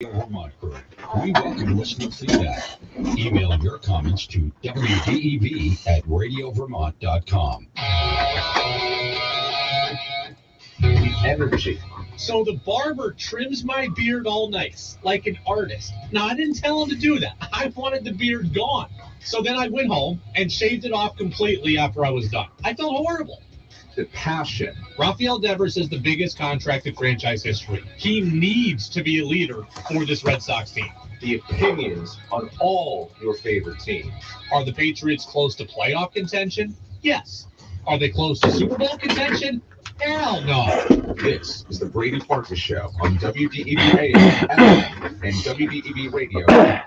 Vermont crew. We welcome listener feedback. Email your comments to wdev@radiovermont.com. Energy. So the barber trims my beard all nice, like an artist. Now, I didn't tell him to do that. I wanted the beard gone. So then I went home and shaved it off completely after I was done. I felt horrible. The passion. Rafael Devers is the biggest contract in franchise history. He needs to be a leader for this Red Sox team. The opinions on all your favorite teams. Are the Patriots close to playoff contention? Yes. Are they close to Super Bowl contention? Hell no. This is the Brady Farkas Show on WDEV AM and WDEVradio.com.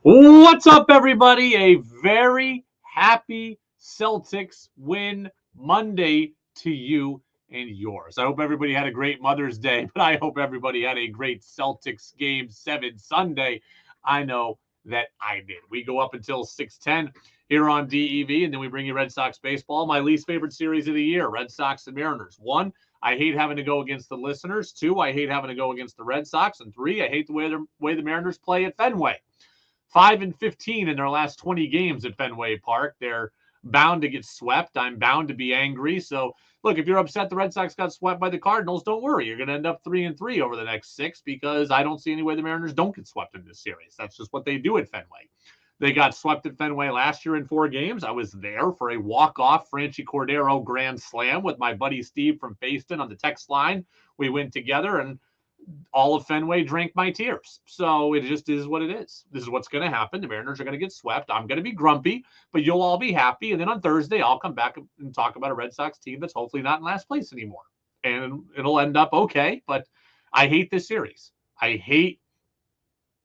What's up, everybody? A very happy Celtics win Monday to you and yours. I hope everybody had a great Mother's Day, but I hope everybody had a great Celtics Game 7 Sunday. I know that I did. We go up until 6:10 here on DEV, and then we bring you Red Sox baseball, my least favorite series of the year, Red Sox and Mariners. 1, I hate having to go against the listeners. 2, I hate having to go against the Red Sox. And 3, I hate the way the Mariners play at Fenway. 5-15 in their last 20 games at Fenway Park. They're bound to get swept. I'm bound to be angry. So, look, if you're upset the Red Sox got swept by the Cardinals, don't worry. You're going to end up 3-3 over the next 6 because I don't see any way the Mariners don't get swept in this series. That's just what they do at Fenway. They got swept at Fenway last year in 4 games. I was there for a walk-off Franchi Cordero grand slam with my buddy Steve from Facein on the text line. We went together, and all of Fenway drank my tears. So it just is what it is. This is what's going to happen. The Mariners are going to get swept. I'm going to be grumpy, but you'll all be happy. And then on Thursday, I'll come back and talk about a Red Sox team that's hopefully not in last place anymore. And it'll end up okay, but I hate this series. I hate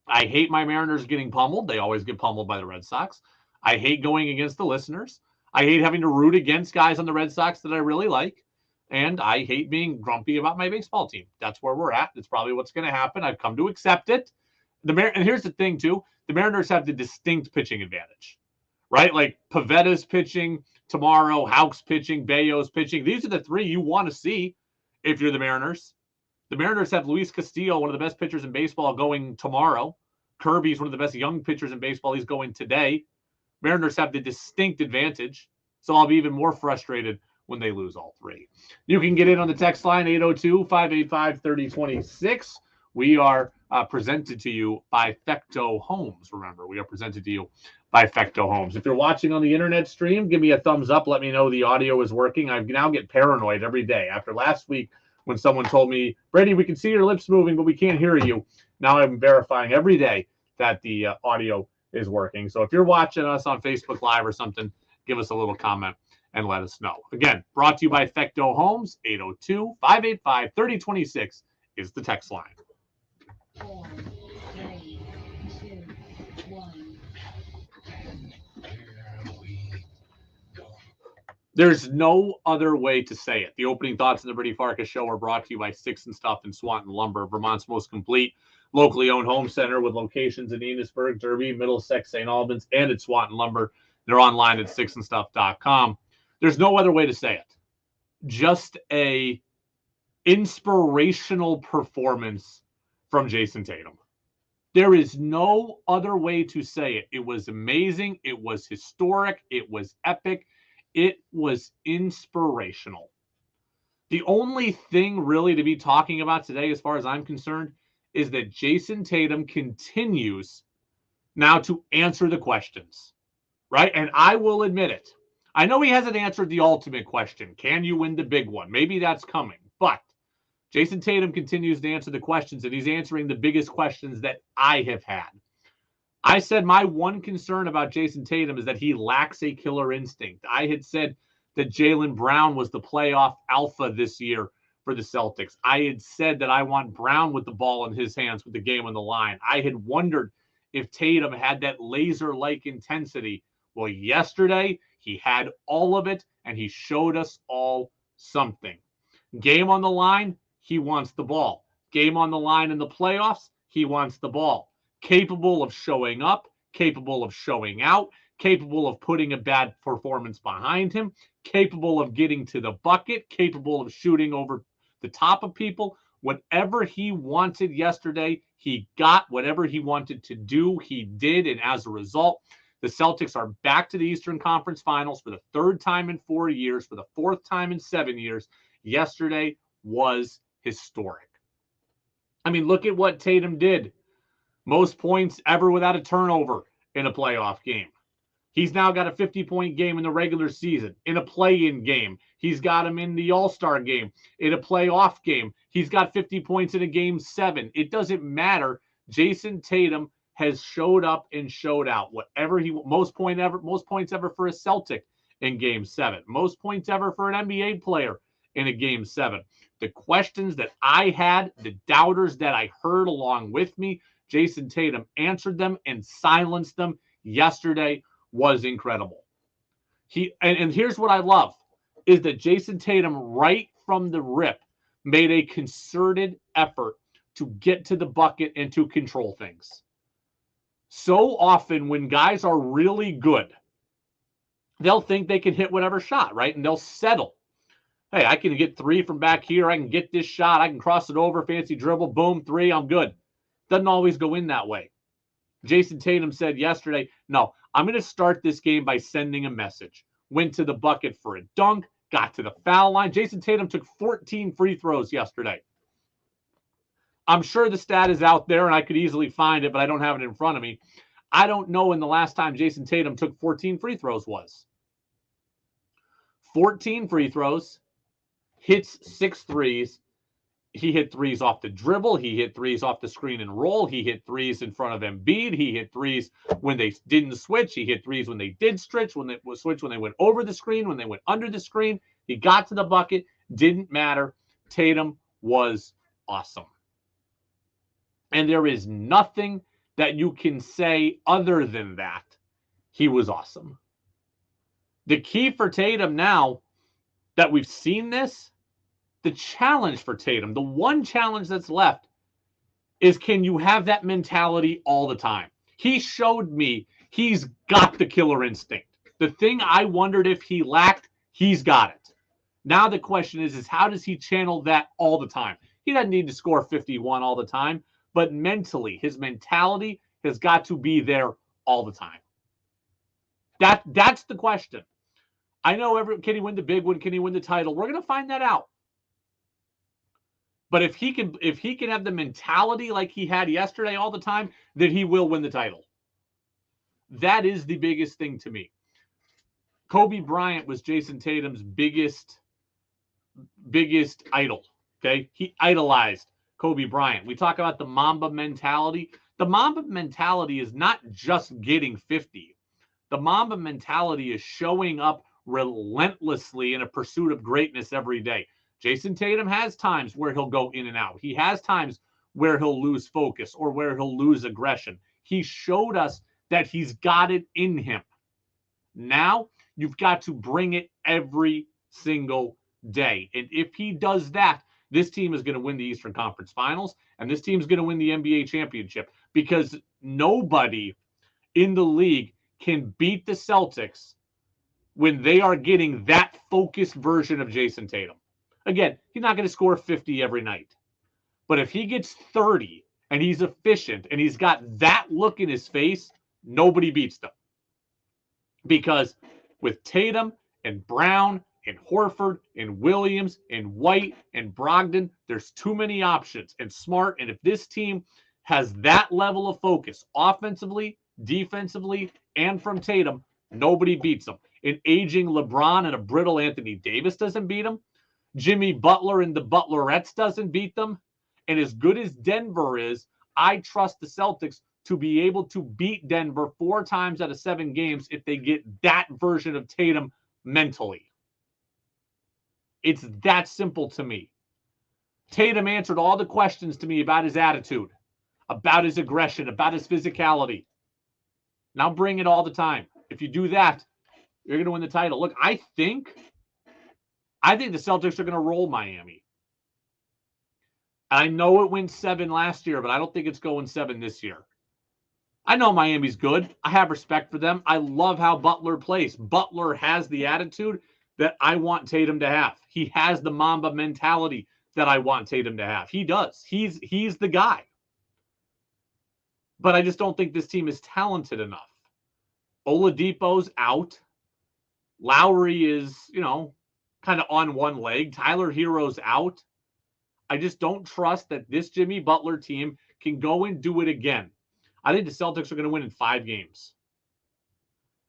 my Mariners getting pummeled. They always get pummeled by the Red Sox. I hate going against the listeners. I hate having to root against guys on the Red Sox that I really like. And I hate being grumpy about my baseball team. That's where we're at. It's probably what's going to happen. I've come to accept it. And here's the thing, too. The Mariners have the distinct pitching advantage, right? Like Pavetta's pitching tomorrow, Houck's pitching, Bayo's pitching. These are the 3 you want to see if you're the Mariners. The Mariners have Luis Castillo, one of the best pitchers in baseball, going tomorrow. Kirby's one of the best young pitchers in baseball. He's going today. Mariners have the distinct advantage. So I'll be even more frustrated when they lose all 3. You can get in on the text line, 802-585-3026. We are presented to you by Fecto Homes. Remember, we are presented to you by Fecto Homes. If you're watching on the internet stream, give me a thumbs up. Let me know the audio is working. I now get paranoid every day. After last week when someone told me, Brady, we can see your lips moving, but we can't hear you. Now I'm verifying every day that the audio is working. So if you're watching us on Facebook Live or something, give us a little comment and let us know. Again, brought to you by Fecto Homes. 802-585-3026 is the text line. 4, 3, 2, 1. There's no other way to say it. The opening thoughts in the Brady Farkas Show are brought to you by Sticks and Stuff and Swanton Lumber, Vermont's most complete locally owned home center with locations in Enosburg, Derby, Middlesex, St. Albans, and at Swanton Lumber. They're online at sticksandstuff.com. There's no other way to say it. Just a inspirational performance from Jason Tatum. There is no other way to say it. It was amazing. It was historic. It was epic. It was inspirational. The only thing really to be talking about today, as far as I'm concerned, is that Jason Tatum continues now to answer the questions, right? And I will admit it. I know he hasn't answered the ultimate question. Can you win the big one? Maybe that's coming. But Jason Tatum continues to answer the questions, and he's answering the biggest questions that I have had. I said my one concern about Jason Tatum is that he lacks a killer instinct. I had said that Jaylen Brown was the playoff alpha this year for the Celtics. I had said that I want Brown with the ball in his hands with the game on the line. I had wondered if Tatum had that laser-like intensity. Well, yesterday, he had all of it, and he showed us all something. Game on the line, he wants the ball. Game on the line in the playoffs, he wants the ball. Capable of showing up, capable of showing out, capable of putting a bad performance behind him, capable of getting to the bucket, capable of shooting over the top of people. Whatever he wanted yesterday, he got. Whatever he wanted to do, he did. And as a result, the Celtics are back to the Eastern Conference Finals for the third time in 4 years, for the fourth time in 7 years. Yesterday was historic. I mean, look at what Tatum did. Most points ever without a turnover in a playoff game. He's now got a 50-point game in the regular season, in a play-in game. He's got him in the All-Star game, in a playoff game. He's got 50 points in a Game 7. It doesn't matter. Jason Tatum has showed up and showed out. Whatever most points ever for a Celtic in Game 7. Most points ever for an NBA player in a Game 7. The questions that I had, the doubters that I heard along with me, Jason Tatum answered them and silenced them yesterday. Was incredible. And here's what I love is that Jason Tatum, right from the rip, made a concerted effort to get to the bucket and to control things. So often when guys are really good, they'll think they can hit whatever shot, right? And they'll settle. Hey, I can get 3 from back here. I can get this shot. I can cross it over, fancy dribble, boom, 3, I'm good. Doesn't always go in that way. Jason Tatum said yesterday, no, I'm going to start this game by sending a message. Went to the bucket for a dunk, got to the foul line. Jason Tatum took 14 free throws yesterday. I'm sure the stat is out there, and I could easily find it, but I don't have it in front of me. I don't know when the last time Jason Tatum took 14 free throws was. 14 free throws, hits 6 threes. He hit threes off the dribble. He hit threes off the screen and roll. He hit threes in front of Embiid. He hit threes when they didn't switch. He hit threes when they did switch, when they went over the screen, when they went under the screen. He got to the bucket. Didn't matter. Tatum was awesome. And there is nothing that you can say other than that. He was awesome. The key for Tatum now that we've seen this, the challenge for Tatum, the one challenge that's left is, can you have that mentality all the time? He showed me he's got the killer instinct. The thing I wondered if he lacked, he's got it. Now the question is how does he channel that all the time? He doesn't need to score 51 all the time, but mentally, his mentality has got to be there all the time. That's the question. I know can he win the big one? Can he win the title? We're going to find that out. But if he can have the mentality like he had yesterday all the time, then he will win the title. That is the biggest thing to me. Kobe Bryant was Jason Tatum's biggest idol. Okay, he idolized Kobe Bryant. We talk about the Mamba mentality. The Mamba mentality is not just getting 50. The Mamba mentality is showing up relentlessly in a pursuit of greatness every day. Jason Tatum has times where he'll go in and out. He has times where he'll lose focus or where he'll lose aggression. He showed us that he's got it in him. Now you've got to bring it every single day. And if he does that, this team is going to win the Eastern Conference Finals, and this team is going to win the NBA championship, because nobody in the league can beat the Celtics when they are getting that focused version of Jason Tatum. Again, he's not going to score 50 every night. But if he gets 30 and he's efficient and he's got that look in his face, nobody beats them. Because with Tatum and Brown and Horford and Williams and White and Brogdon, there's too many options. And Smart, and if this team has that level of focus offensively, defensively, and from Tatum, nobody beats them. An aging LeBron and a brittle Anthony Davis doesn't beat them. Jimmy Butler and the Butlerettes doesn't beat them. And as good as Denver is, I trust the Celtics to be able to beat Denver 4 times out of 7 games if they get that version of Tatum mentally. It's that simple to me. Tatum answered all the questions to me about his attitude, about his aggression, about his physicality. Now bring it all the time. If you do that, you're going to win the title. Look, I think the Celtics are going to roll Miami. I know it went 7 last year, but I don't think it's going 7 this year. I know Miami's good. I have respect for them. I love how Butler plays. Butler has the attitude that I want Tatum to have. He has the Mamba mentality that I want Tatum to have. He does. He's the guy. But I just don't think this team is talented enough. Oladipo's out. Lowry is, kind of on one leg. Tyler Hero's out. I just don't trust that this Jimmy Butler team can go and do it again. I think the Celtics are going to win in 5 games.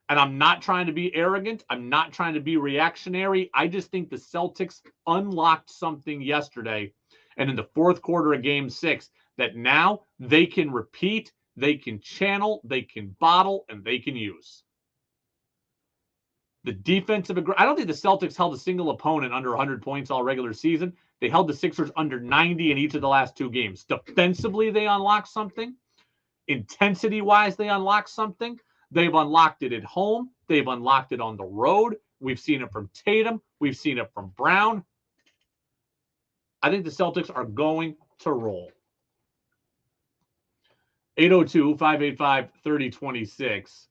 And I'm not trying to be arrogant. I'm not trying to be reactionary. I just think the Celtics unlocked something yesterday and in the fourth quarter of Game 6 that now they can repeat, they can channel, they can bottle, and they can use. The defensive, I don't think the Celtics held a single opponent under 100 points all regular season. They held the Sixers under 90 in each of the last 2 games. Defensively, they unlocked something. Intensity-wise, they unlocked something. They've unlocked it at home. They've unlocked it on the road. We've seen it from Tatum. We've seen it from Brown. I think the Celtics are going to roll. 802-585-3026.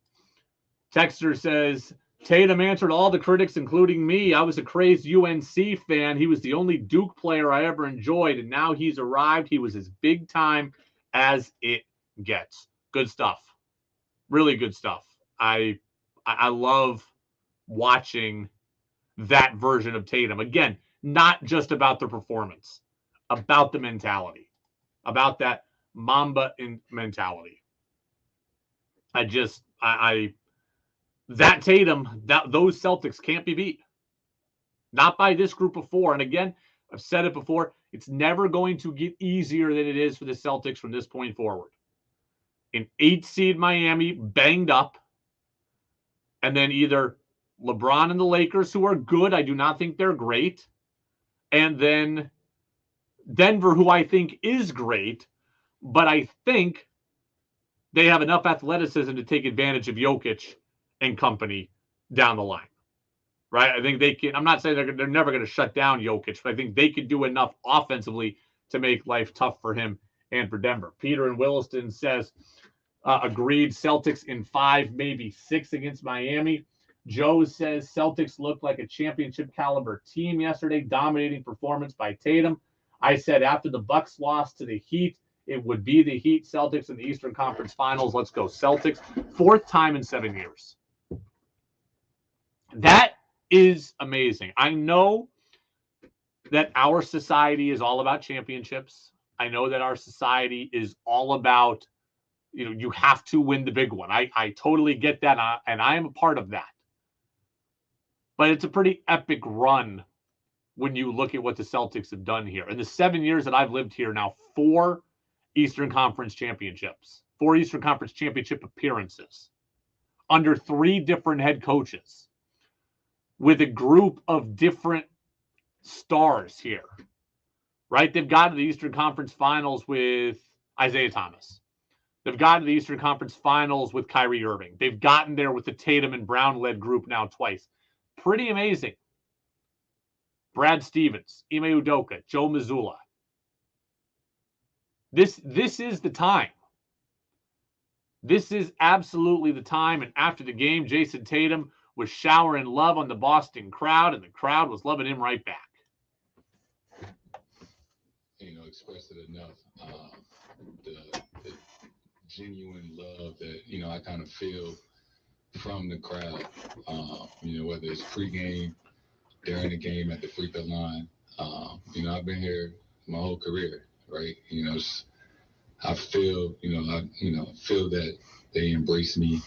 Texter says, Tatum answered all the critics, including me. I was a crazed UNC fan. He was the only Duke player I ever enjoyed, and now he's arrived. He was as big time as it gets. Good stuff. Really good stuff. I love watching that version of Tatum. Again, not just about the performance, about the mentality, about that Mamba mentality. That Tatum, those Celtics can't be beat. Not by this group of 4. And again, I've said it before, it's never going to get easier than it is for the Celtics from this point forward. An 8-seed Miami banged up, and then either LeBron and the Lakers, who are good, I do not think they're great, and then Denver, who I think is great, but I think they have enough athleticism to take advantage of Jokic and company down the line, right? I think they can. I'm not saying they're never going to shut down Jokic, but I think they can do enough offensively to make life tough for him and for Denver. Peter in Williston says, agreed, Celtics in 5, maybe 6 against Miami. Joe says Celtics looked like a championship caliber team yesterday, dominating performance by Tatum. I said after the Bucks lost to the Heat, it would be the Heat Celtics in the Eastern Conference Finals. Let's go Celtics. 4th time in 7 years. That is amazing. I know that our society is all about championships. I know that our society is all about, you have to win the big one. I totally get that, and I am a part of that. But it's a pretty epic run when you look at what the Celtics have done here. In the 7 years that I've lived here now, 4 Eastern Conference championships, 4 Eastern Conference championship appearances under 3 different head coaches with a group of different stars here, right? They've gotten to the Eastern Conference Finals with Isaiah Thomas. They've gotten to the Eastern Conference Finals with Kyrie Irving. They've gotten there with the Tatum and Brown-led group now twice. Pretty amazing. Brad Stevens, Ime Udoka, Joe Mazzulla. This is the time. This is absolutely the time. And after the game, Jason Tatum was showering love on the Boston crowd, and the crowd was loving him right back. Expressed it enough. The genuine love that, I kind of feel from the crowd, whether it's pregame, during the game, at the free throw line. I've been here my whole career, right? I feel, feel that they embrace me,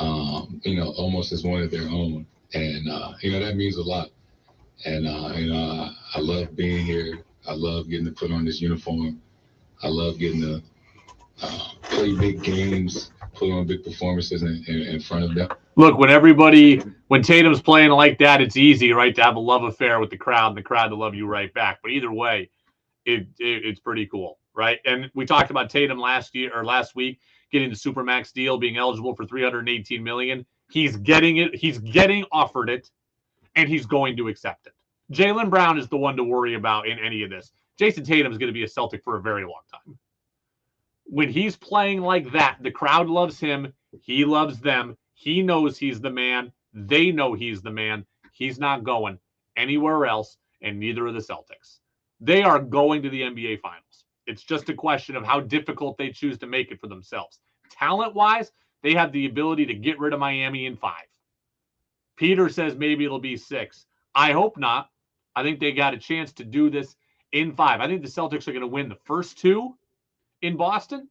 almost as one of their own. And, that means a lot. And, I love being here. I love getting to put on this uniform. I love getting to play big games, put on big performances in front of them. Look, when Tatum's playing like that, it's easy, right, to have a love affair with the crowd and the crowd to love you right back. But either way, it's pretty cool, right? And we talked about Tatum last week getting the Supermax deal, being eligible for $318 million. He's getting it. He's getting offered it, and he's going to accept it. Jaylen Brown is the one to worry about in any of this. Jason Tatum is going to be a Celtic for a very long time. when he's playing like that, the crowd loves him. He loves them. He knows he's the man. They know he's the man. He's not going anywhere else, and neither are the Celtics. They are going to the NBA Finals. It's just a question of how difficult they choose to make it for themselves. Talent-wise, they have the ability to get rid of Miami in 5. Peter says maybe it'll be 6. I hope not. I think they got a chance to do this in 5. I think the Celtics are going to win the first 2 in Boston.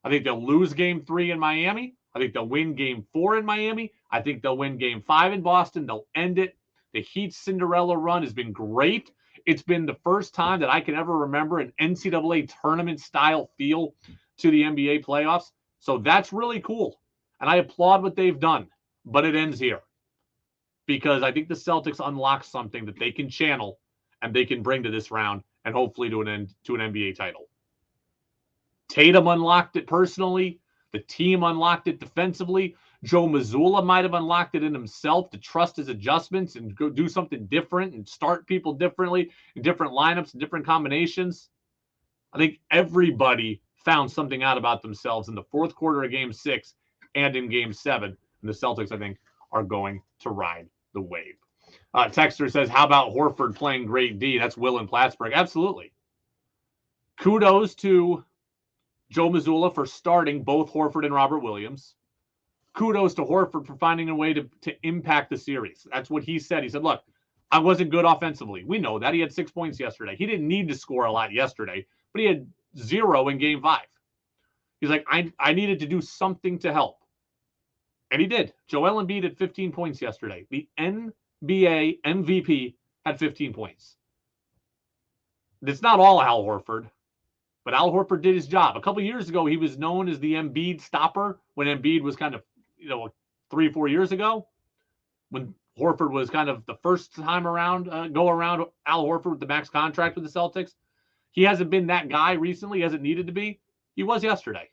I think they'll lose game 3 in Miami. I think they'll win game 4 in Miami. I think they'll win game 5 in Boston. They'll end it. The Heat's Cinderella run has been great. It's been the first time that I can ever remember an NCAA tournament style feel to the NBA playoffs. So that's really cool. And I applaud what they've done. But it ends here. Because I think the Celtics unlock something that they can channel and they can bring to this round and hopefully to an NBA title. Tatum unlocked it personally. The team unlocked it defensively. Joe Mazzulla might have unlocked it in himself to trust his adjustments and go do something different and start people differently in different lineups and different combinations. I think everybody found something out about themselves in the fourth quarter of Game 6 and in Game 7. And the Celtics, I think, are going to ride the wave. Texter says, how about Horford playing great D? That's Will in Plattsburgh. Absolutely. Kudos to Joe Mazzulla for starting both Horford and Robert Williams. Kudos to Horford for finding a way to impact the series. That's what he said. He said, look, I wasn't good offensively. We know that. He had 6 points yesterday. He didn't need to score a lot yesterday, but he had 0 in Game 5. He's like, I needed to do something to help. And he did. Joel Embiid had 15 points yesterday. The NBA MVP had 15 points. It's not all Al Horford, but Al Horford did his job. A couple years ago, he was known as the Embiid stopper when Embiid was kind of, 3-4 years ago, when Horford was kind of the first time around, go around Al Horford with the max contract with the Celtics. He hasn't been that guy recently. He hasn't needed to be. He was yesterday.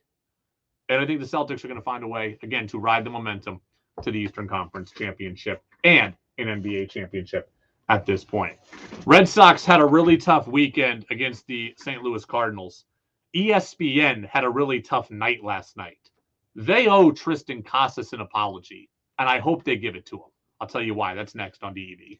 And I think the Celtics are going to find a way, again, to ride the momentum to the Eastern Conference Championship and an NBA championship at this point. Red Sox had a really tough weekend against the St. Louis Cardinals. ESPN had a really tough night last night. They owe Triston Casas an apology, and I hope they give it to him. I'll tell you why. That's next on DEV.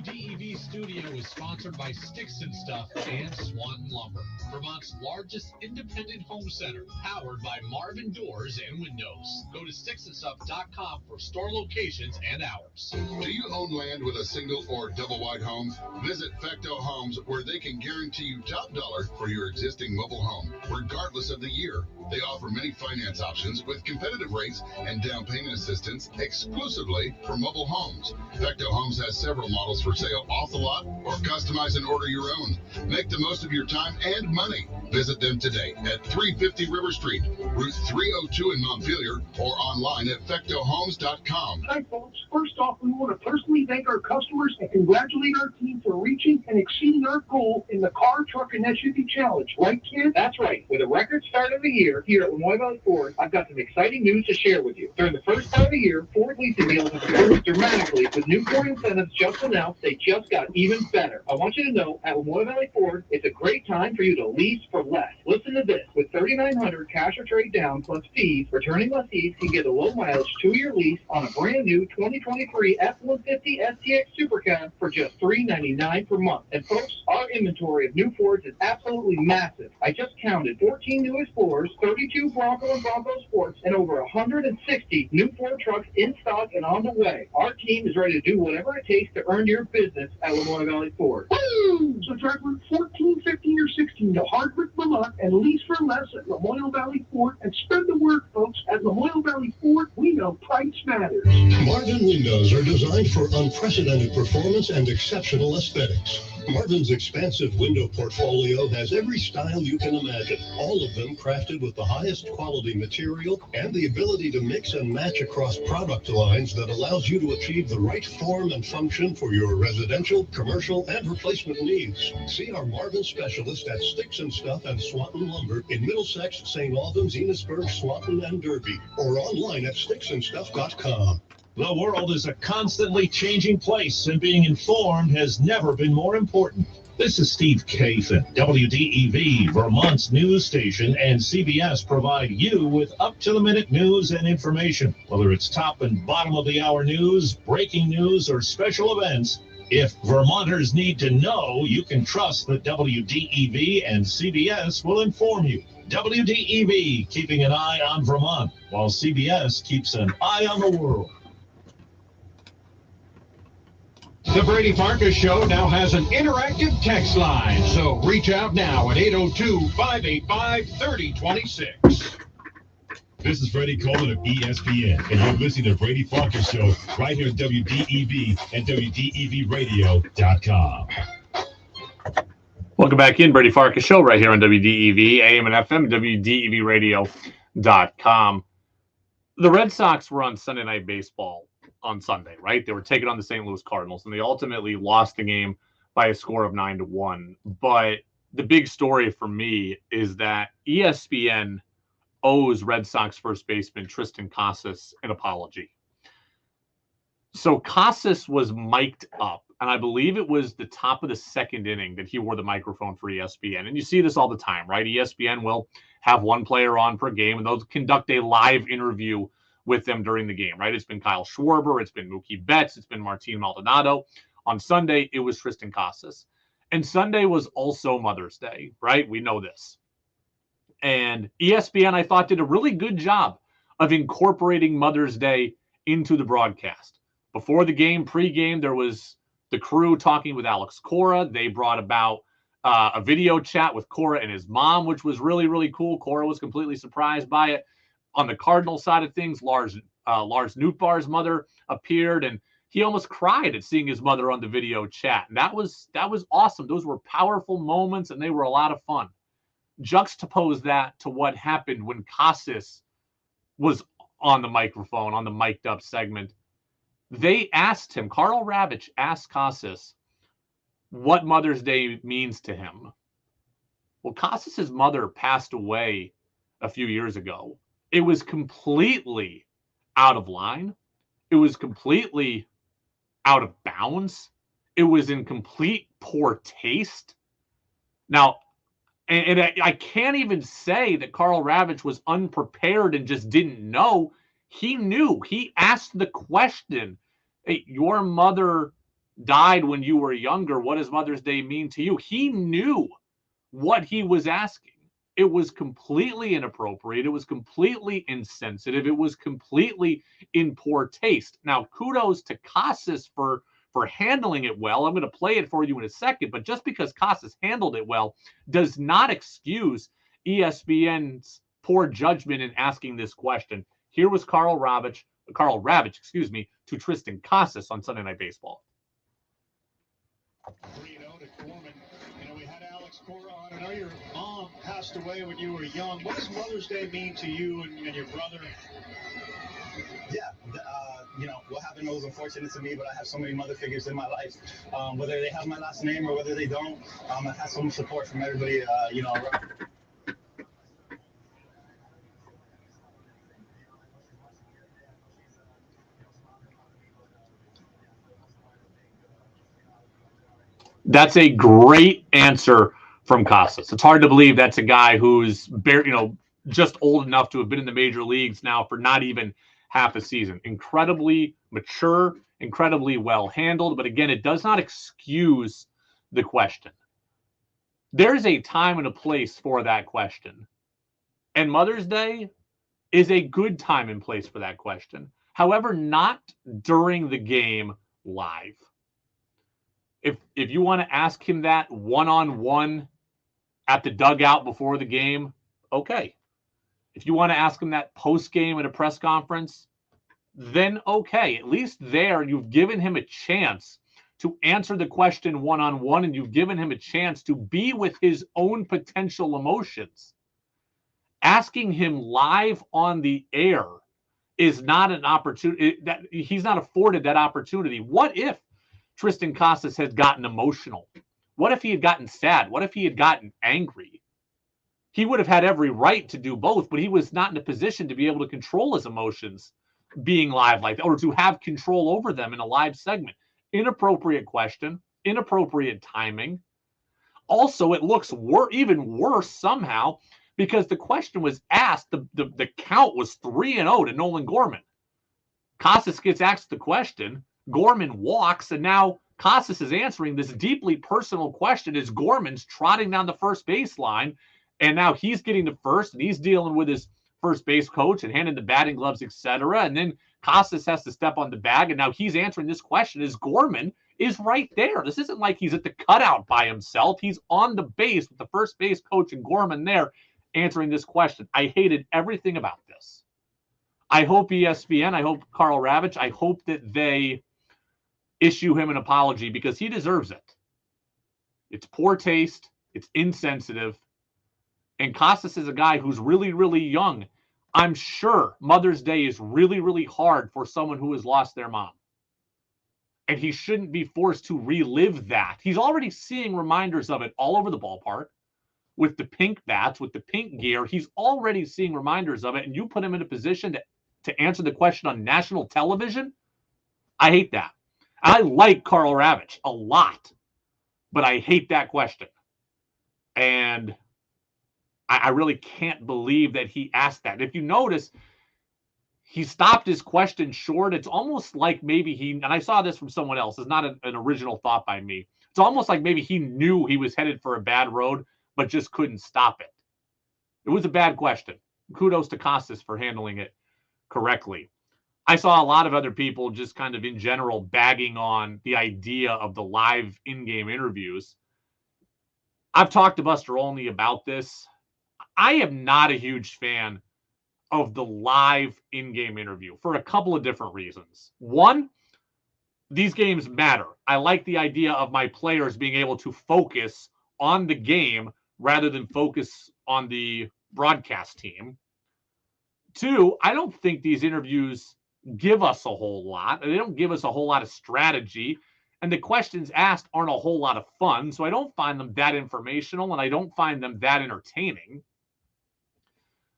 DEV Studio is sponsored by Sticks and Stuff and Swanton Lumber, Vermont's largest independent home center, powered by Marvin Doors and Windows. Go to sticksandstuff.com for store locations and hours. Do you own land with a single or double wide home? Visit Fecto Homes, where they can guarantee you top dollar for your existing mobile home, regardless of the year. They offer many finance options with competitive rates and down payment assistance exclusively for mobile homes. Fecto Homes has several models for sale off the lot or customize and order your own. Make the most of your time and money. Visit them today at 350 River Street, Route 302 in Montpelier, or online at fectohomes.com. Hi, folks. First off, we want to personally thank our customers and congratulate our team for reaching and exceeding our goal in the car, truck, and SUV challenge. Right, kid? That's right. With a record start of the year here at Lamoille Valley Ford, I've got some exciting news to share with you. During the first part of the year, Ford leasing deals have improved dramatically. With new Ford incentives just announced, they just got even better. I want you to know, at Lamoille Valley Ford, it's a great time for you to lease for less. Listen to this. With $3,900 cash or trade down plus fees, returning lessees can get a low mileage 2-year lease on a brand new 2023 F-150 STX Supercab for just $399 per month. And folks, our inventory of new Fords is absolutely massive. I just counted 14 new Explorers, 32 Bronco and Bronco Sports, and over 160 new Ford trucks in stock and on the way. Our team is ready to do whatever it takes to earn your business at Lamoille Valley Ford. Woo! So drive Route 14, 15, or 16 to Hardwick, Vermont, and lease for less at Lamoille Valley Ford, and spread the word, folks. At Lamoille Valley Ford, we know price matters. Marvin windows are designed for unprecedented performance and exceptional aesthetics. Marvin's expansive window portfolio has every style you can imagine, all of them crafted with the highest quality material and the ability to mix and match across product lines that allows you to achieve the right form and function for your residential, commercial, and replacement needs. See our Marvin specialist at Sticks and Stuff and Swanton Lumber in Middlesex, St. Albans, Enosburg, Swanton, and Derby, or online at sticksandstuff.com. The world is a constantly changing place, and being informed has never been more important. This is Steve Kathan. WDEV, Vermont's news station, and CBS provide you with up-to-the-minute news and information. Whether it's top and bottom of the hour news, breaking news, or special events, if Vermonters need to know, you can trust that WDEV and CBS will inform you. WDEV, keeping an eye on Vermont, while CBS keeps an eye on the world. The Brady Farkas Show now has an interactive text line, so reach out now at 802-585-3026. This is Freddie Coleman of ESPN, and you're listening to Brady Farkas Show right here at WDEV and WDEVradio.com. Welcome back in, Brady Farkas Show right here on WDEV, AM and FM, WDEVradio.com. The Red Sox were on Sunday Night Baseball on Sunday, right? They were taking on the St. Louis Cardinals, and they ultimately lost the game by a score of 9-1. But the big story for me is that ESPN owes Red Sox first baseman Triston Casas an apology. So Casas was mic'd up, and I believe it was the top of the second inning that he wore the microphone for ESPN. And you see this all the time, right? ESPN will have one player on per game, and they'll conduct a live interview with them during the game, right? It's been Kyle Schwarber, it's been Mookie Betts, it's been Martin Maldonado. On Sunday, it was Triston Casas. And Sunday was also Mother's Day, right? We know this. And ESPN, I thought, did a really good job of incorporating Mother's Day into the broadcast. Before the game, pre-game, there was the crew talking with Alex Cora. They brought about a video chat with Cora and his mom, which was really, really cool. Cora was completely surprised by it. On the Cardinal side of things, Lars Nootbaar's mother appeared, and he almost cried at seeing his mother on the video chat. And that was awesome. Those were powerful moments, and they were a lot of fun. Juxtapose that to what happened when Casas was on the microphone, on the mic'd up segment. They asked him, Karl Ravech asked Casas what Mother's Day means to him. Well, Casas's mother passed away a few years ago. It was completely out of line. It was completely out of bounds. It was in complete poor taste. Now, and I can't even say that Karl Ravech was unprepared and just didn't know. He knew. He asked the question, hey, your mother died when you were younger. What does Mother's Day mean to you? He knew what he was asking. It was completely inappropriate. It was completely insensitive. It was completely in poor taste. Now, kudos to Casas for handling it well. I'm going to play it for you in a second, but just because Casas handled it well does not excuse ESPN's poor judgment in asking this question. Here was Karl Ravech, to Triston Casas on Sunday Night Baseball. 3-0 to Gorman. You know, we had Alex Cora on. I know your mom passed away when you were young. What does Mother's Day mean to you and your brother? Yeah, you know, what happened was unfortunate to me, but I have so many mother figures in my life. Whether they have my last name or whether they don't, I have so much support from everybody, you know, around. That's a great answer from Casas. It's hard to believe that's a guy who's just old enough to have been in the major leagues now for not even half a season. Incredibly mature, incredibly well handled. But again, it does not excuse the question. There's a time and a place for that question. And Mother's Day is a good time and place for that question. However, not during the game live. If you want to ask him that one-on-one at the dugout before the game, okay. If you want to ask him that post-game at a press conference, then okay. At least there you've given him a chance to answer the question one-on-one, and you've given him a chance to be with his own potential emotions. Asking him live on the air is not an opportunity. That he's not afforded that opportunity. What if Triston Casas had gotten emotional? What if he had gotten sad? What if he had gotten angry? He would have had every right to do both, but he was not in a position to be able to control his emotions being live like that, or to have control over them in a live segment. Inappropriate question, inappropriate timing. also, it looks even worse somehow because the question was asked, the count was 3-0 to Nolan Gorman. Casas gets asked the question, Gorman walks, and now Casas is answering this deeply personal question as Gorman's trotting down the first baseline, and now he's getting to first, and he's dealing with his first base coach and handing the batting gloves, etc. And then Casas has to step on the bag, and now he's answering this question as Gorman is right there. This isn't like he's at the cutout by himself. He's on the base with the first base coach and Gorman there answering this question. I hated everything about this. I hope ESPN, I hope Karl Ravech, I hope that they issue him an apology because he deserves it. It's poor taste. It's insensitive. And Casas is a guy who's really, really young. I'm sure Mother's Day is really, really hard for someone who has lost their mom. And he shouldn't be forced to relive that. He's already seeing reminders of it all over the ballpark with the pink bats, with the pink gear. He's already seeing reminders of it. And you put him in a position to answer the question on national television? I hate that. I like Karl Ravech a lot, but I hate that question. And I really can't believe that he asked that. If you notice, he stopped his question short. It's almost like maybe and I saw this from someone else. It's not an original thought by me. It's almost like maybe he knew he was headed for a bad road, but just couldn't stop it. It was a bad question. Kudos to Casas for handling it correctly. I saw a lot of other people just kind of in general bagging on the idea of the live in-game interviews. I've talked to Buster Olney about this. I am not a huge fan of the live in-game interview for a couple of different reasons. One, these games matter. I like the idea of my players being able to focus on the game rather than focus on the broadcast team. Two, I don't think these interviews give us a whole lot. They don't give us a whole lot of strategy. And the questions asked aren't a whole lot of fun. So I don't find them that informational and I don't find them that entertaining.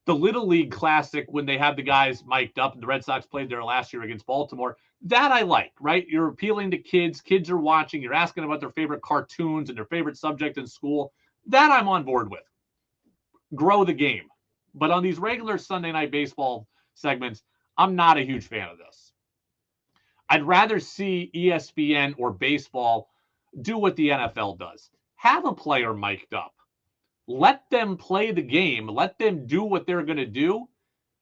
The Little League Classic, when they had the guys mic'd up, and the Red Sox played there last year against Baltimore, that I like, right? You're appealing to kids. Kids are watching. You're asking about their favorite cartoons and their favorite subject in school. That I'm on board with. Grow the game. But on these regular Sunday Night Baseball segments, I'm not a huge fan of this. I'd rather see ESPN or baseball do what the NFL does. Have a player mic'd up. Let them play the game. Let them do what they're going to do.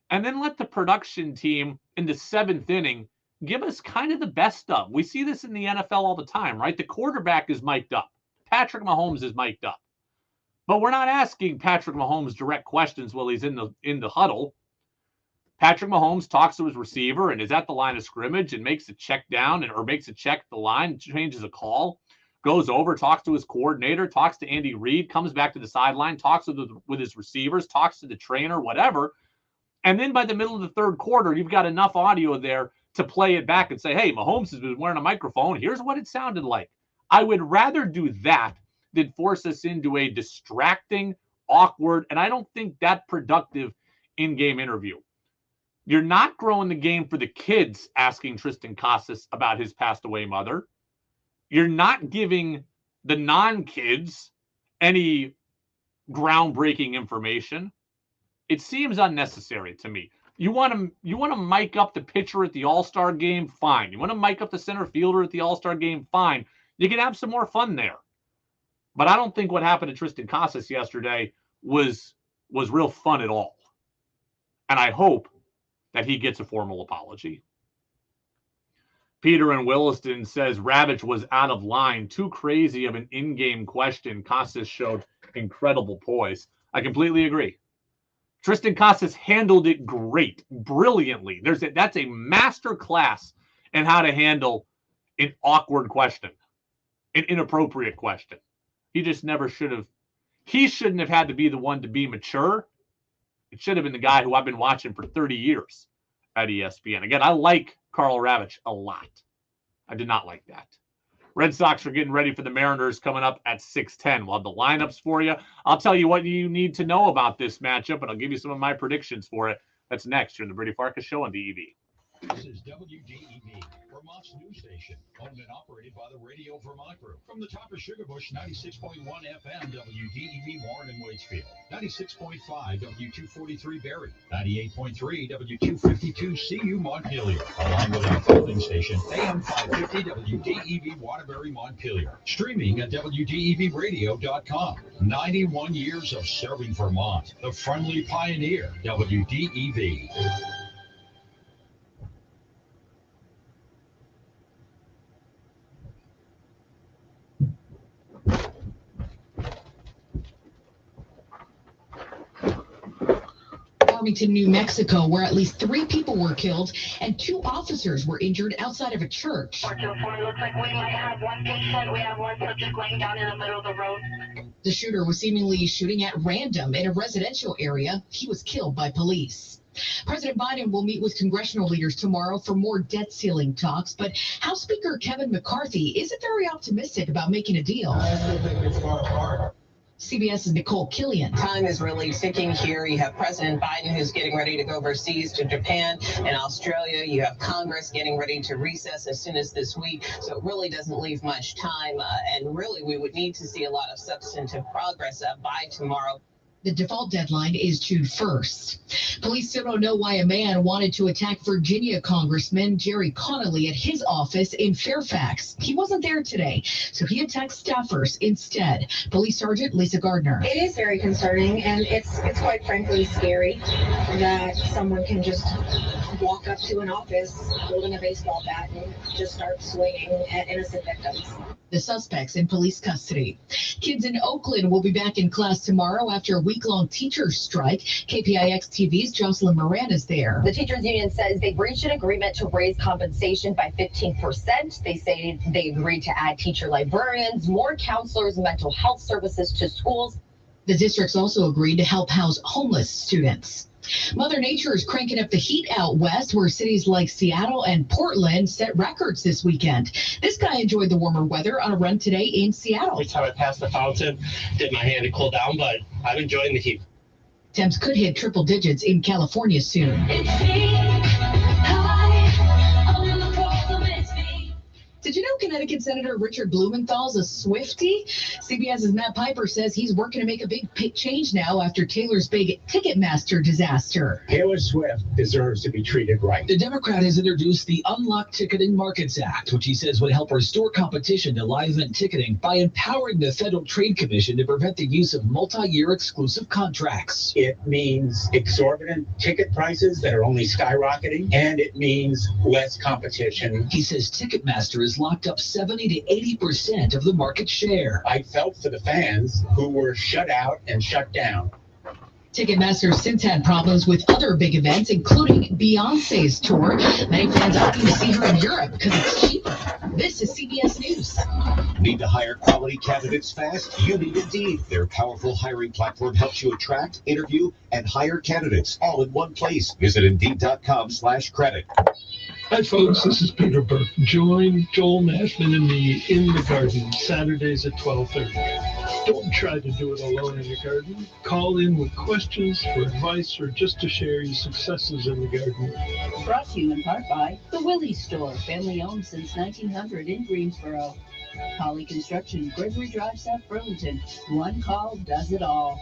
And then let the production team in the seventh inning give us kind of the best of. We see this in the NFL all the time, right? The quarterback is mic'd up. Patrick Mahomes is mic'd up. But we're not asking Patrick Mahomes direct questions while he's in the huddle. Patrick Mahomes talks to his receiver and is at the line of scrimmage and makes a check down or makes a check the line, changes a call, goes over, talks to his coordinator, talks to Andy Reid, comes back to the sideline, talks with his receivers, talks to the trainer, whatever. And then by the middle of the third quarter, you've got enough audio there to play it back and say, hey, Mahomes has been wearing a microphone. Here's what it sounded like. I would rather do that than force us into a distracting, awkward, and I don't think that productive in-game interview. You're not growing the game for the kids asking Triston Casas about his passed away mother. You're not giving the non-kids any groundbreaking information. It seems unnecessary to me. You want to mic up the pitcher at the All-Star game? Fine. You want to mic up the center fielder at the All-Star game? Fine. You can have some more fun there. But I don't think what happened to Triston Casas yesterday was real fun at all. And I hope that he gets a formal apology. Peter in Williston says Ravech was out of line. Too crazy of an in-game question. Casas showed incredible poise. I completely agree. Triston Casas handled it great, brilliantly. That's a master class in how to handle an awkward question, an inappropriate question. He just never should have. He shouldn't have had to be the one to be mature. It should have been the guy who I've been watching for 30 years at ESPN. Again, I like Karl Ravech a lot. I did not like that. Red Sox are getting ready for the Mariners coming up at 6:10. We'll have the lineups for you. I'll tell you what you need to know about this matchup, and I'll give you some of my predictions for it. That's next here in the Brady Farkas Show on DEV. This is WDEV, Vermont's news station, owned and operated by the Radio Vermont Group. From the top of Sugarbush, 96.1 FM, WDEV Warren and Waitsfield, 96.5 W243 Barrie, 98.3 W252 CU Montpelier, along with our clothing station, AM 550 WDEV Waterbury Montpelier. Streaming at WDEVradio.com. 91 years of serving Vermont. The friendly pioneer, WDEV. Farmington, New Mexico, where at least 3 people were killed and 2 officers were injured outside of a church. 424, looks like we might have one patient. We have one subject laying down in the middle of the road. The shooter was seemingly shooting at random in a residential area. He was killed by police. President Biden will meet with congressional leaders tomorrow for more debt ceiling talks, but House Speaker Kevin McCarthy isn't very optimistic about making a deal. I still think it's far apart. CBS's Nicole Killian. Time is really ticking here. You have President Biden who's getting ready to go overseas to Japan and Australia. You have Congress getting ready to recess as soon as this week. So it really doesn't leave much time. And really, we would need to see a lot of substantive progress by tomorrow. The default deadline is June 1st. Police still don't know why a man wanted to attack Virginia Congressman Jerry Connolly at his office in Fairfax. He wasn't there today, so he attacked staffers instead. Police Sergeant Lisa Gardner. It is very concerning, and it's quite frankly scary that someone can just walk up to an office holding a baseball bat and just start swinging at innocent victims. The suspects in police custody. Kids in Oakland will be back in class tomorrow after a week-long teachers strike. KPIX TV's Jocelyn Moran is there. The teachers union says they've reached an agreement to raise compensation by 15%. They say they agreed to add teacher librarians, more counselors, mental health services to schools. The districts also agreed to help house homeless students. Mother Nature is cranking up the heat out west, where cities like Seattle and Portland set records this weekend. This guy enjoyed the warmer weather on a run today in Seattle. Every time I passed the fountain, did my hand to cool down, but I'm enjoying the heat. Temps could hit triple digits in California soon. Did you know Connecticut Senator Richard Blumenthal's a Swiftie? CBS's Matt Piper says he's working to make a big change now after Taylor's big Ticketmaster disaster. Taylor Swift deserves to be treated right. The Democrat has introduced the Unlocked Ticketing Markets Act, which he says would help restore competition to live event ticketing by empowering the Federal Trade Commission to prevent the use of multi-year exclusive contracts. It means exorbitant ticket prices that are only skyrocketing, and it means less competition. He says Ticketmaster is locked up 70 to 80% of the market share. I felt for the fans who were shut out and shut down. Ticketmaster since had problems with other big events, including Beyonce's tour. Many fans opting to see her in Europe because it's cheaper. This is CBS News. Need to hire quality candidates fast? You need Indeed. Their powerful hiring platform helps you attract, interview, and hire candidates all in one place. Visit Indeed.com/credit. Hi, folks. This is Peter Burke. Join Joel Nashman in the Garden Saturdays at 12:30. Don't try to do it alone in the garden. Call in with questions for advice or just to share your successes in the garden. Brought to you in part by The Willie's Store, family owned since 1900 in Greensboro. Holly Construction, Gregory Drive, South Burlington. One call does it all.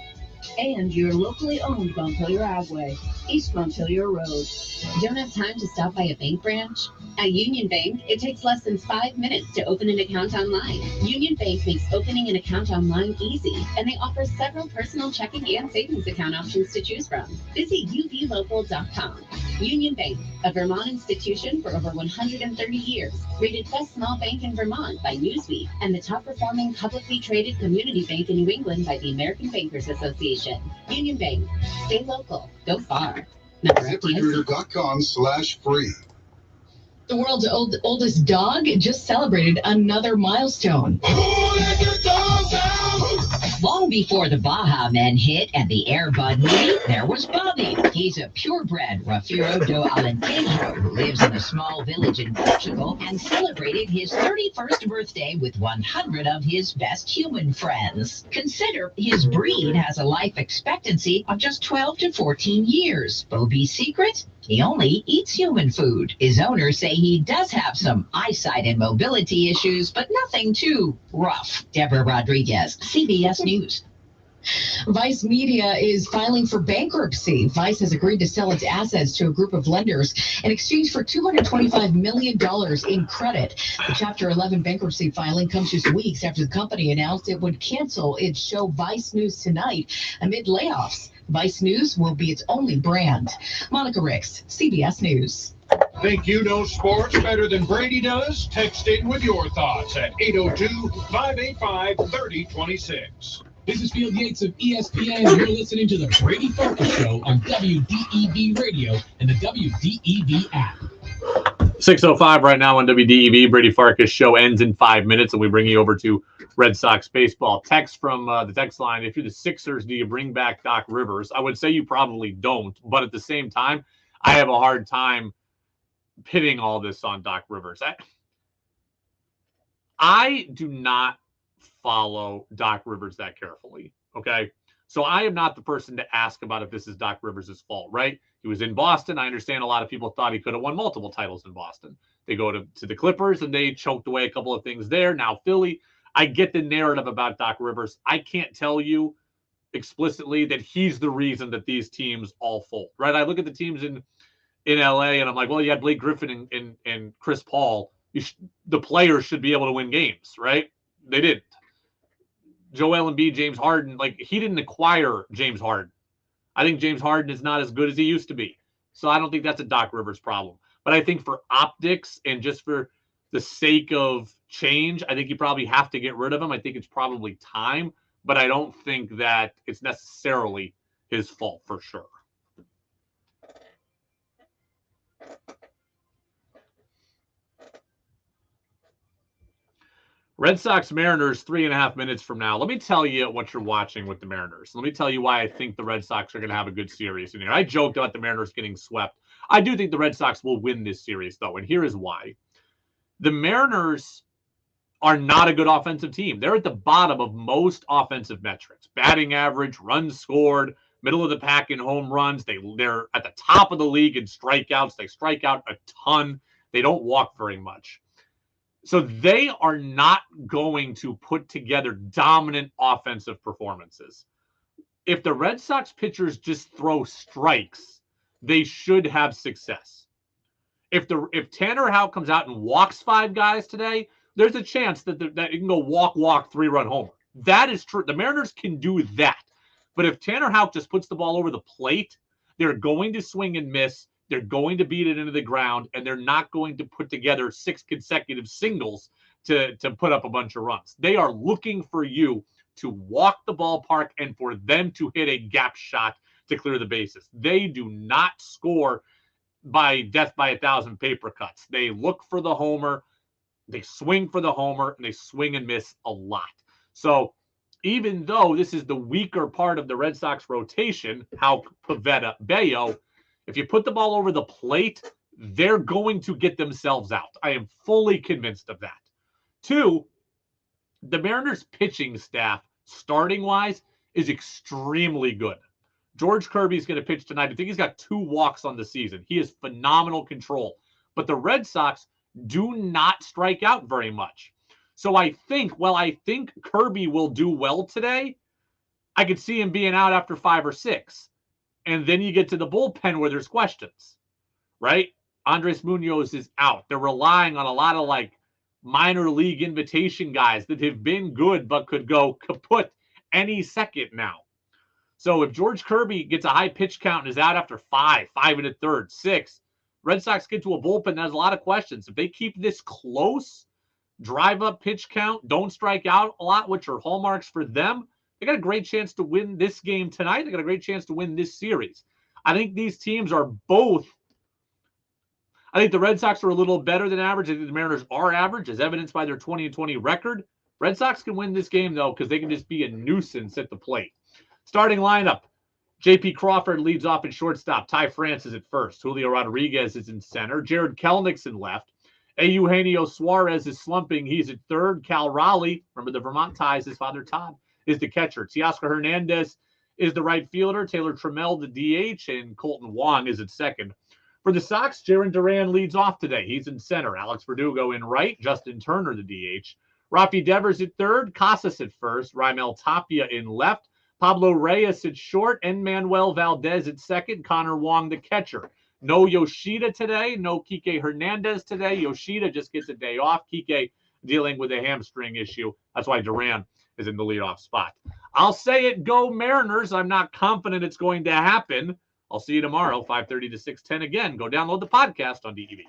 And your locally owned Montpelier Agway, East Montpelier Road. Don't have time to stop by a bank branch? At Union Bank, it takes less than 5 minutes to open an account online. Union Bank makes opening an account online easy, and they offer several personal checking and savings account options to choose from. Visit ublocal.com. Union Bank, a Vermont institution for over 130 years, rated best small bank in Vermont by Newsweek, and the top performing publicly traded community bank in New England by the American Bankers Association. Union Bank, stay local, go far. ZipRecruiter.com/free. The world's oldest dog just celebrated another milestone. Long before the Baja Men hit and the Air Bud movie, there was Bobby. He's a purebred Rafeiro do Alentejo who lives in a small village in Portugal and celebrated his 31st birthday with 100 of his best human friends. Consider his breed has a life expectancy of just 12 to 14 years. Bobby's secret? He only eats human food. His owners say he does have some eyesight and mobility issues, but nothing too rough. Deborah Rodriguez, CBS News. Vice Media is filing for bankruptcy. Vice has agreed to sell its assets to a group of lenders in exchange for $225 million in credit. The Chapter 11 bankruptcy filing comes just weeks after the company announced it would cancel its show Vice News Tonight amid layoffs. Vice News will be its only brand. Monica Ricks, CBS News. Think you know sports better than Brady does? Text in with your thoughts at 802-585-3026. This is Field Yates of ESPN, and you're listening to the Brady Farkas Show on WDEV Radio and the WDEV app. 6:05 right now on WDEV. Brady Farkas Show ends in 5 minutes, and we bring you over to Red Sox baseball. Text from the text line: if you're the Sixers, do you bring back Doc Rivers? I would say you probably don't, but at the same time, I have a hard time pitting all this on Doc Rivers. I do not follow Doc Rivers that carefully, okay? So I am not the person to ask about if this is Doc Rivers' fault, right? He was in Boston. I understand a lot of people thought he could have won multiple titles in Boston. They go to the Clippers, and they choked away a couple of things there. Now Philly. I get the narrative about Doc Rivers. I can't tell you explicitly that he's the reason that these teams all fold, right? I look at the teams in LA, and I'm like, well, you had Blake Griffin and Chris Paul. The players should be able to win games, right? They didn't. Joel Embiid, James Harden, like, he didn't acquire James Harden. I think James Harden is not as good as he used to be. So I don't think that's a Doc Rivers problem. But I think for optics and just for the sake of change, I think you probably have to get rid of him. I think it's probably time, but I don't think that it's necessarily his fault for sure. Red Sox Mariners 3.5 minutes from now. Let me tell you what you're watching with the Mariners. Let me tell you why I think the Red Sox are going to have a good series in here. I joked about the Mariners getting swept. I do think the Red Sox will win this series, though, and here is why. The Mariners are not a good offensive team. They're at the bottom of most offensive metrics. Batting average, runs scored, middle of the pack in home runs. They're at the top of the league in strikeouts. They strike out a ton. They don't walk very much. So they are not going to put together dominant offensive performances. If the Red Sox pitchers just throw strikes, they should have success. If Tanner Houck comes out and walks 5 guys today, there's a chance that it can go walk, 3-run homer. That is true. The Mariners can do that. But if Tanner Houck just puts the ball over the plate, they're going to swing and miss. They're going to beat it into the ground, and they're not going to put together 6 consecutive singles to put up a bunch of runs. They are looking for you to walk the ballpark and for them to hit a gap shot to clear the bases. They do not score by death by 1,000 paper cuts. They look for the homer, they swing for the homer, and they swing and miss a lot. So even though this is the weaker part of the Red Sox rotation, Houck, Pivetta, Bello, if you put the ball over the plate, they're going to get themselves out. I am fully convinced of that. 2, the Mariners pitching staff, starting-wise, is extremely good. George Kirby's going to pitch tonight. I think he's got 2 walks on the season. He is phenomenal control. But the Red Sox do not strike out very much. So I think Kirby will do well today. I could see him being out after 5 or 6. And then you get to the bullpen where there's questions, right? Andres Munoz is out. They're relying on a lot of minor league invitation guys that have been good but could go kaput any second now. So if George Kirby gets a high pitch count and is out after 5 1/3, 6, Red Sox get to a bullpen that has a lot of questions. If they keep this close, drive up pitch count, don't strike out a lot, which are hallmarks for them, they got a great chance to win this game tonight. They got a great chance to win this series. I think these teams are both. I think the Red Sox are a little better than average. I think the Mariners are average, as evidenced by their 20-20 record. Red Sox can win this game, though, because they can just be a nuisance at the plate. Starting lineup: J.P. Crawford leads off at shortstop. Ty France is at first. Julio Rodriguez is in center. Jared Kelenick's in left. Eugenio Suarez is slumping. He's at third. Cal Raleigh, remember the Vermont Ties, his father Todd, is the catcher. Teoscar Hernandez is the right fielder. Taylor Trammell, the DH, and Colton Wong is at second. For For the Sox, Jarren Duran leads off today. He's in center. Alex Verdugo in right. Justin Turner, the DH. Rafi Devers at third. Casas at first. Raimel Tapia in left. Pablo Reyes at short. And Manuel Valdez at second. Connor Wong, the catcher. No Yoshida today. No Kike Hernandez today. Yoshida just gets a day off. Kike dealing with a hamstring issue. That's why Duran is in the leadoff spot. I'll say it, go Mariners. I'm not confident it's going to happen. I'll see you tomorrow, 5:30 to 6:10 again. Go download the podcast on DEV.